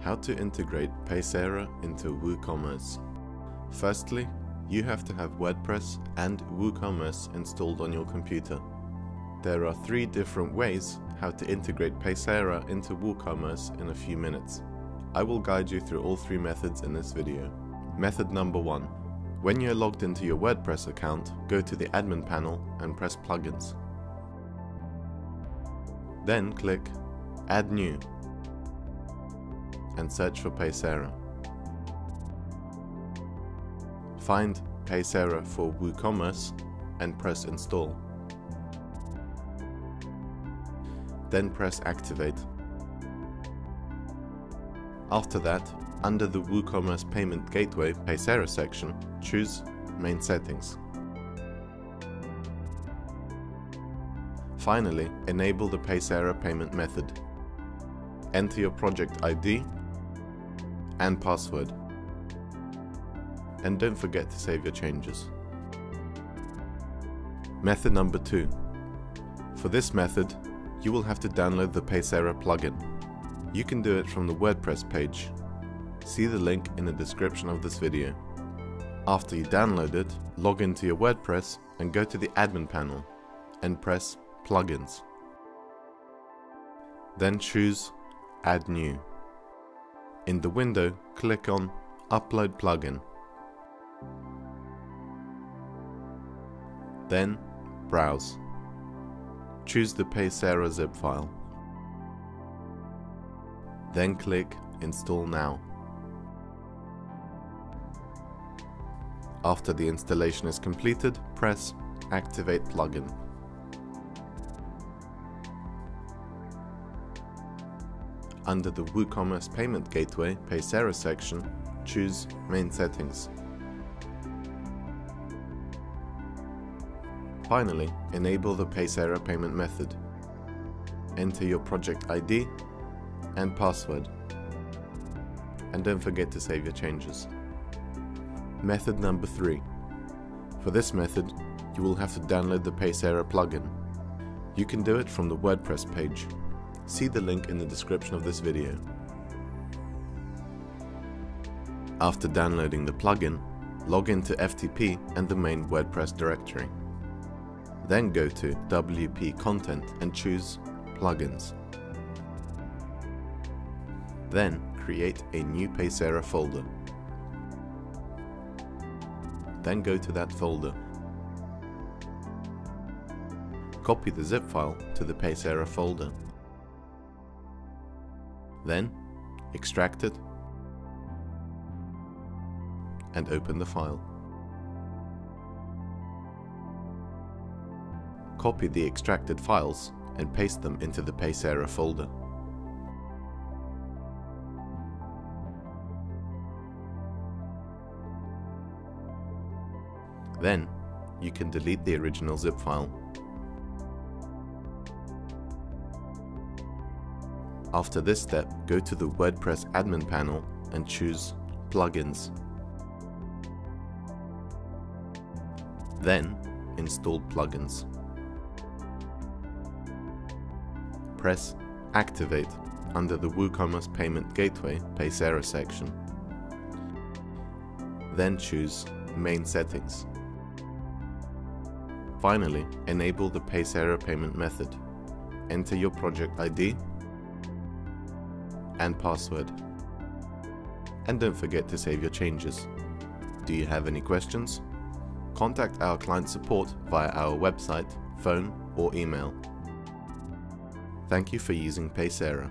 How to integrate Paysera into WooCommerce. Firstly, you have to have WordPress and WooCommerce installed on your computer. There are 3 different ways how to integrate Paysera into WooCommerce in a few minutes. I will guide you through all 3 methods in this video. Method number 1. When you're logged into your WordPress account, go to the admin panel and press Plugins. Then click Add New and search for Paysera. Find Paysera for WooCommerce and press Install. Then press Activate. After that, under the WooCommerce Payment Gateway Paysera section, choose Main Settings. Finally, enable the Paysera payment method. Enter your project ID and password. And don't forget to save your changes. Method number 2. For this method, you will have to download the Paysera plugin. You can do it from the WordPress page. See the link in the description of this video. After you download it, log into your WordPress and go to the admin panel and press Plugins. Then choose Add New. In the window, click on Upload Plugin. Then browse. Choose the Paysera zip file. Then click Install Now. After the installation is completed, press Activate Plugin. Under the WooCommerce Payment Gateway Paysera section, choose Main Settings. Finally, enable the Paysera payment method. Enter your project ID and password. And don't forget to save your changes. Method number 3. For this method, you will have to download the Paysera plugin. You can do it from the WordPress page. See the link in the description of this video. After downloading the plugin, log into FTP and the main WordPress directory. Then go to WP Content and choose Plugins. Then create a new Paysera folder. Then go to that folder. Copy the zip file to the Paysera folder. Then extract it and open the file. Copy the extracted files and paste them into the Paysera folder. Then you can delete the original zip file. After this step, go to the WordPress admin panel and choose Plugins. Then install plugins. Press Activate under the WooCommerce Payment Gateway Paysera section. Then choose Main Settings. Finally, enable the Paysera payment method. Enter your project ID and password. And don't forget to save your changes. Do you have any questions? Contact our client support via our website, phone or email. Thank you for using Paysera.